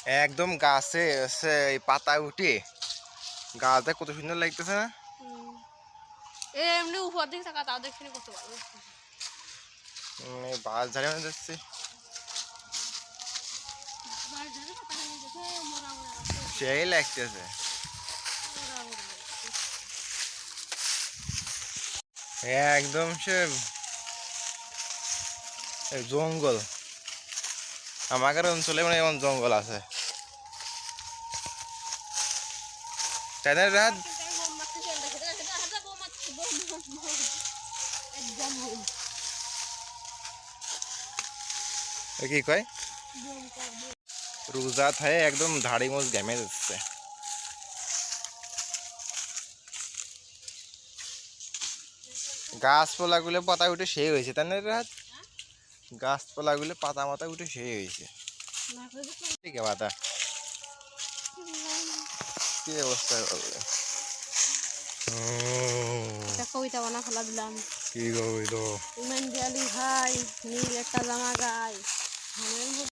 একদম গাছে এই পাতা উঠে গাছটা কত সুন্দর লাগতেছে না? এমনি উপর দিকে থাকা তাও দেখে কত ভালো বাস ঝাড়ে মনে যাচ্ছে সেই লাগতেছে। একদম সে জঙ্গল, আমাদের অঞ্চলে মানে এমন জঙ্গল আছে তাই না রাত? কি কয় রোজা থাকে একদম ধাড়ি মোজ ঘেমে যাচ্ছে। গাছপালা গুলো পাতা উঠে সেই হয়েছে তাই না রাত? গাছপালা গুলো পাতা মাথা উঠে সেই হয়েছে। ঠিক আছে পাতা কি অবস্থা করবে? কবিতা বানা ফেলা দিলাম। কি কবিতা? ইমান দিয়ালি ভাই নীল একটা জামা গায়